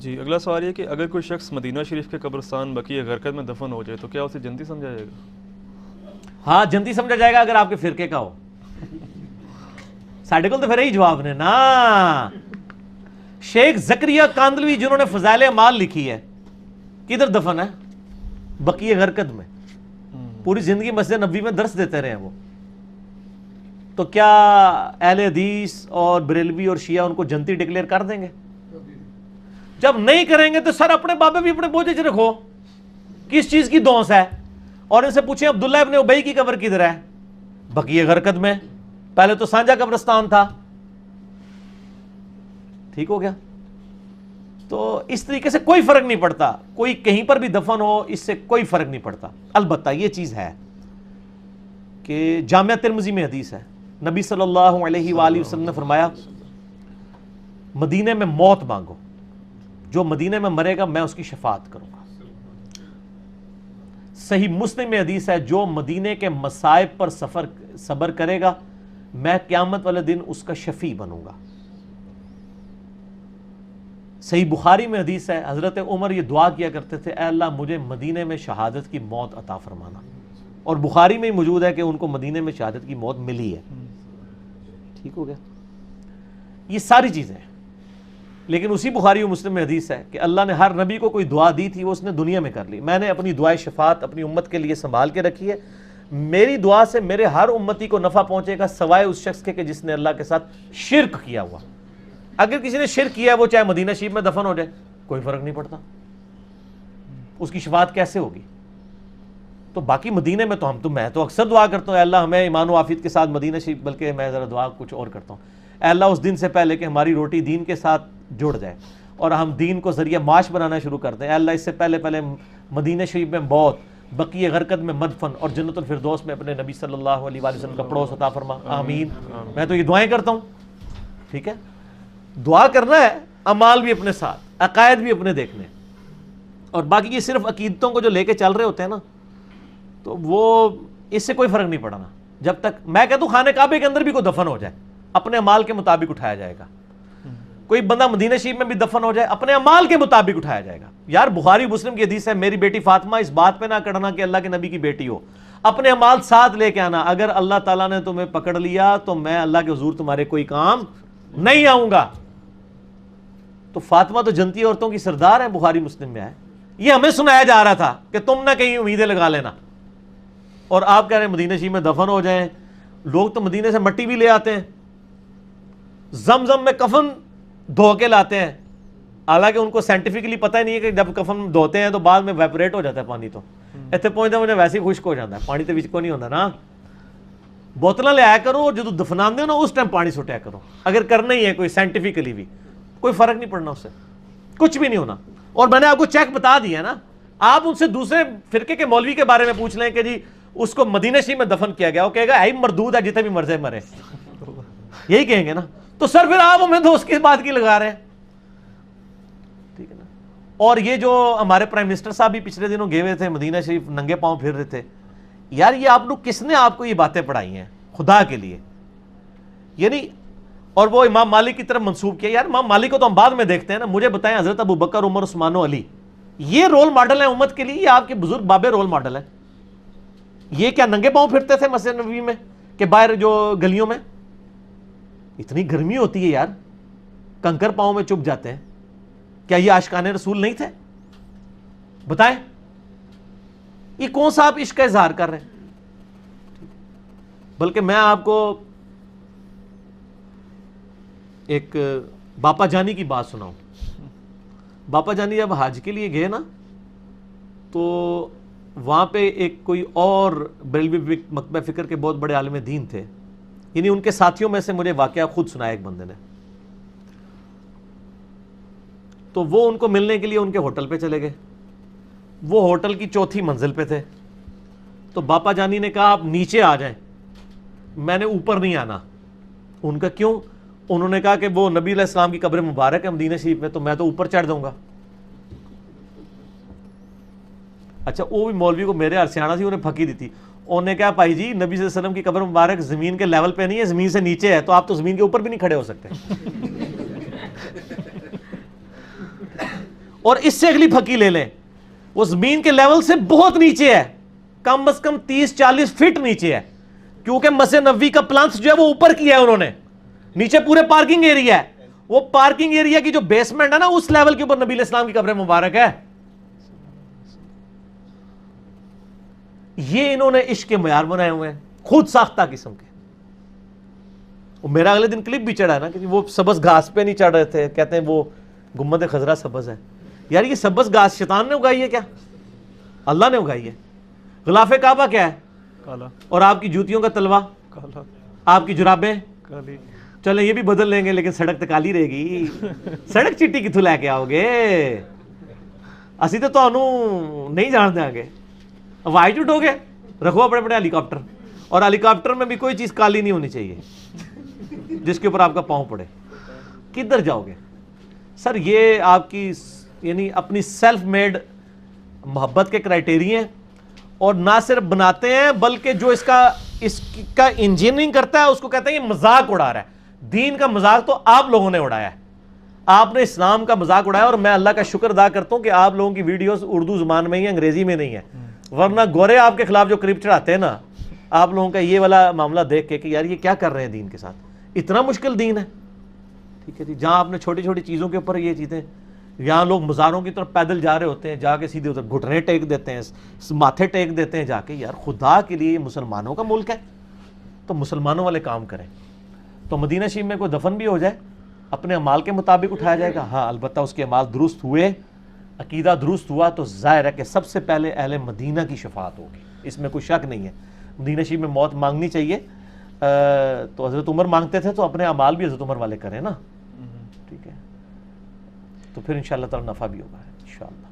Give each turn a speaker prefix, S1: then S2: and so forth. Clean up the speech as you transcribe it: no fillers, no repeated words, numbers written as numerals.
S1: جی اگلا سوال یہ کہ اگر کوئی شخص مدینہ شریف کے قبرستان بقیع غرقد میں دفن ہو جائے تو کیا اسے جنتی سمجھا جائے گا؟
S2: ہاں جنتی سمجھا جائے گا اگر آپ کے فرقے کا ہو. ساڈے کو تو پھر یہی جواب نے نا. شیخ زکریا کاندلوی جنہوں نے فضائل اعمال لکھی ہے کدھر دفن ہے؟ بقیع غرقد میں. پوری زندگی مسجد نبوی میں درس دیتے رہے ہیں وہ. تو کیا اہل حدیث اور بریلوی اور شیعہ ان کو جنتی ڈکلیئر کر دیں گے؟ جب نہیں کریں گے تو سر اپنے بابے بھی اپنے بوجھے چ رکھو. کس چیز کی دونس ہے؟ اور ان سے پوچھیں عبداللہ ابن ابی کی قبر کدھر ہے؟ بقیع غرقد میں. پہلے تو سانجا قبرستان تھا. ٹھیک ہو گیا. تو اس طریقے سے کوئی فرق نہیں پڑتا, کوئی کہیں پر بھی دفن ہو, اس سے کوئی فرق نہیں پڑتا. البتہ یہ چیز ہے کہ جامعہ ترمذی میں حدیث ہے, نبی صلی اللہ علیہ وآلہ وسلم نے فرمایا مدینے میں موت مانگو, جو مدینے میں مرے گا میں اس کی شفاعت کروں گا. صحیح مسلم میں حدیث ہے جو مدینے کے مصائب پر صبر کرے گا میں قیامت والے دن اس کا شفیع بنوں گا. صحیح بخاری میں حدیث ہے حضرت عمر یہ دعا کیا کرتے تھے, اے اللہ مجھے مدینے میں شہادت کی موت عطا فرمانا. اور بخاری میں ہی موجود ہے کہ ان کو مدینے میں شہادت کی موت ملی ہے. ٹھیک ہو گیا. یہ ساری چیزیں ہیں. لیکن اسی بخاری و مسلم میں حدیث ہے کہ اللہ نے ہر نبی کو کوئی دعا دی تھی وہ اس نے دنیا میں کر لی. میں نے اپنی دعائے شفاعت اپنی امت کے لیے سنبھال کے رکھی ہے. میری دعا سے میرے ہر امتی کو نفع پہنچے گا سوائے اس شخص کے کہ جس نے اللہ کے ساتھ شرک کیا ہوا. اگر کسی نے شرک کیا ہے وہ چاہے مدینہ شریف میں دفن ہو جائے کوئی فرق نہیں پڑتا, اس کی شفاعت کیسے ہوگی؟ تو باقی مدینے میں تو میں تو اکثر دعا کرتا ہوں, اے اللہ ہمیں ایمان و عافیت کے ساتھ مدینہ شریف, بلکہ میں ذرا دعا کچھ اور کرتا ہوں, اے اللہ اس دن سے پہلے کہ ہماری روٹی دین کے ساتھ جڑ جائے اور ہم دین کو ذریعہ معاش بنانا شروع کر دیں, اے اللہ اس سے پہلے مدینہ شریف میں موت, بقیع غرقد میں مدفن اور جنت الفردوس میں اپنے نبی صلی اللہ علیہ وآلہ وسلم کا پڑوس عطا فرما, آمین. میں تو یہ دعائیں کرتا ہوں. ٹھیک ہے, دعا کرنا ہے, اعمال بھی اپنے ساتھ, عقائد بھی اپنے دیکھنے. اور باقی یہ صرف عقیدتوں کو جو لے کے چل رہے ہوتے ہیں نا, تو وہ اس سے کوئی فرق نہیں پڑنا. جب تک میں کہتا ہوں خانہ کعبے کے اندر بھی کوئی دفن ہو جائے اپنے اعمال کے مطابق اٹھایا جائے گا. کوئی بندہ مدینہ شریف میں بھی دفن ہو جائے اپنے اعمال کے مطابق اٹھایا جائے گا. یار بخاری مسلم کی حدیث ہے, میری بیٹی فاطمہ اس بات پہ نہ کڑنا کہ اللہ کے نبی کی بیٹی ہو, اپنے اعمال ساتھ لے کے آنا. اگر اللہ تعالیٰ نے تمہیں پکڑ لیا تو میں اللہ کے حضور تمہارے کوئی کام نہیں آؤں گا. تو فاطمہ تو جنتی عورتوں کی سردار ہے, بخاری مسلم میں ہے. یہ ہمیں سنایا جا رہا تھا کہ تم نہ کہیں امیدیں لگا لینا, اور آپ کہہ رہے ہیں مدینہ شریف میں دفن ہو جائیں. لوگ تو مدینے سے مٹی بھی لے آتے ہیں, زمزم میں کفن دھو کے لاتے ہیں, حالانکہ ان کو سائنٹیفکلی پتہ ہی نہیں ہے کہ جب کفن دھوتے ہیں تو بعد میں ویپوریٹ ہو جاتا ہے پانی. تو اتنے پہنچتا مجھے ویسے ہی خشک ہو جاتا ہے, پانی تو وچ کو نہیں ہوتا نا. بوتلیں لے آیا کرو اور جب دفناندے ہو نا اس ٹائم پانی سٹیا کرو, اگر کرنا ہی ہے کوئی سائنٹیفکلی بھی, کوئی فرق نہیں پڑنا, اس سے کچھ بھی نہیں ہونا. اور میں نے آپ کو چیک بتا دیا نا, آپ ان سے دوسرے فرقے کے مولوی کے بارے میں پوچھ لیں کہ جی اس کو مدینہ شریف میں دفن کیا گیا, وہ کہے گا اے مردود ہے جتنے بھی مرضے مرے, یہی کہیں گے نا. تو سر پھر آپ ہمیں تو اس کی بات کی لگا رہے ہیں. ٹھیک ہے نا. اور یہ جو ہمارے پرائم منسٹر صاحب بھی پچھلے دنوں گئے ہوئے تھے مدینہ شریف, ننگے پاؤں پھر رہے تھے. یار یہ آپ لوگ کس نے آپ کو یہ باتیں پڑھائی ہیں خدا کے لیے؟ یعنی اور وہ امام مالک کی طرف منسوب کیا. یار امام مالک کو تو ہم بعد میں دیکھتے ہیں نا, مجھے بتائیں حضرت ابو بکر, عمر, عثمان و علی یہ رول ماڈل ہیں امت کے لیے, یہ آپ کے بزرگ بابے رول ماڈل ہیں. یہ کیا ننگے پاؤں پھرتے تھے مسجد نبوی میں کہ باہر جو گلیوں میں؟ اتنی گرمی ہوتی ہے یار, کنکر پاؤں میں چپ جاتے ہیں. کیا یہ عاشقان رسول نہیں تھے؟ بتائیں, یہ کون سا آپ عشق کا اظہار کر رہے ہیں؟ بلکہ میں آپ کو ایک باپا جانی کی بات سناؤں. باپا جانی جب حج کے لیے گئے نا, تو وہاں پہ ایک کوئی اور بریلوی مکتبہ فکر کے بہت بڑے عالم دین تھے, یعنی ان کے ساتھیوں میں سے مجھے واقعہ خود سنایا ایک بندے نے. تو وہ ان کو ملنے کے لیے ان کے ہوٹل پہ چلے گئے. وہ ہوٹل کی 4تھی منزل پہ تھے. تو باپا جانی نے کہا آپ نیچے آ جائیں, میں نے اوپر نہیں آنا. ان کا کیوں؟ انہوں نے کہا کہ وہ نبی علیہ السلام کی قبر مبارک ہے مدینہ شریف میں, تو میں تو اوپر چڑھ جاؤں گا. اچھا وہ بھی مولوی کو میرے ارسیانہ سی انہیں پھکی دی تھی. انہوں نے کہا بھائی جی نبی صلی اللہ علیہ وسلم کی قبر مبارک زمین کے لیول پہ نہیں ہے, زمین سے نیچے ہے, تو آپ تو زمین کے اوپر بھی نہیں کھڑے ہو سکتے. اور اس سے اگلی پھکی لے لیں، وہ زمین کے لیول سے بہت نیچے ہے، کم از کم 30-40 فٹ نیچے ہے، کیونکہ مسجد نبوی کا پلانس جو ہے وہ اوپر کیا ہے انہوں نے، نیچے پورے پارکنگ ایریا ہے، وہ پارکنگ ایریا کی جو بیسمنٹ ہے نا اس لیول کے اوپر نبی علیہ السلام کی قبر مبارک ہے۔ یہ انہوں نے عشق کے معیار بنائے ہوئے ہیں، خود ساختہ قسم کے۔ میرا اگلے دن کلپ بھی چڑھا نا کہ وہ سبز گھاس پہ نہیں چڑھ رہے تھے، کہتے ہیں وہ گنبد خضرا سبز ہے۔ یار یہ سبز گھاس شیطان نے اگائی ہے کیا؟ اللہ نے اگائی ہے۔ غلاف کعبہ کیا ہے؟
S1: کالا،
S2: اور آپ کی جوتیوں کا تلوا،
S1: کالا،
S2: آپ کی جرابیں
S1: کالی۔
S2: چلیں یہ بھی بدل لیں گے، لیکن سڑک تو کالی رہے گی۔ سڑک چٹی کتوں لے کے آؤ گے؟ اسی تو تانوں نہیں جان دیں گے۔ وائی اٹھو گے، رکھو اپنے بڑے ہیلی کاپٹر، اور ہیلی کاپٹر میں بھی کوئی چیز کالی نہیں ہونی چاہیے جس کے اوپر آپ کا پاؤں پڑے۔ کدھر جاؤ گے سر؟ یہ آپ کی یعنی اپنی سیلف میڈ محبت کے کرائٹیریا ہیں، اور نہ صرف بناتے ہیں بلکہ جو اس کا انجینئرنگ کرتا ہے اس کو کہتے ہیں یہ مذاق اڑا رہا ہے۔ دین کا مذاق تو آپ لوگوں نے اڑایا ہے، آپ نے اسلام کا مذاق اڑایا، اور میں اللہ کا شکر ادا کرتا ہوں کہ آپ لوگوں کی ویڈیوز اردو زبان میں ہی ہیں، انگریزی میں نہیں ہے، ورنہ گورے آپ کے خلاف جو کلپ چڑھاتے ہیں نا، آپ لوگوں کا یہ والا معاملہ دیکھ کے کہ یار یہ کیا کر رہے ہیں دین کے ساتھ، اتنا مشکل دین ہے۔ ٹھیک ہے جی، جہاں آپ نے چھوٹی چھوٹی چیزوں کے اوپر یہ چیزیں، یہاں لوگ مزاروں کی طرف پیدل جا رہے ہوتے ہیں، جا کے سیدھے ادھر گھٹنے ٹیک دیتے ہیں، ماتھے ٹیک دیتے ہیں جا کے۔ یار خدا کے لیے یہ مسلمانوں کا ملک ہے تو مسلمانوں والے کام کریں۔ تو مدینہ شریف میں کوئی دفن بھی ہو جائے اپنے اعمال کے مطابق اٹھایا جائے گا، ہاں البتہ اس کے اعمال درست ہوئے، عقیدہ درست ہوا تو ظاہر ہے کہ سب سے پہلے اہل مدینہ کی شفاعت ہوگی، اس میں کوئی شک نہیں ہے۔ مدینہ شریف میں موت مانگنی چاہیے، تو حضرت عمر مانگتے تھے تو اپنے اعمال بھی حضرت عمر والے کریں نا، ٹھیک ہے، تو پھر انشاءاللہ تعالی نفع بھی ہوگا انشاءاللہ۔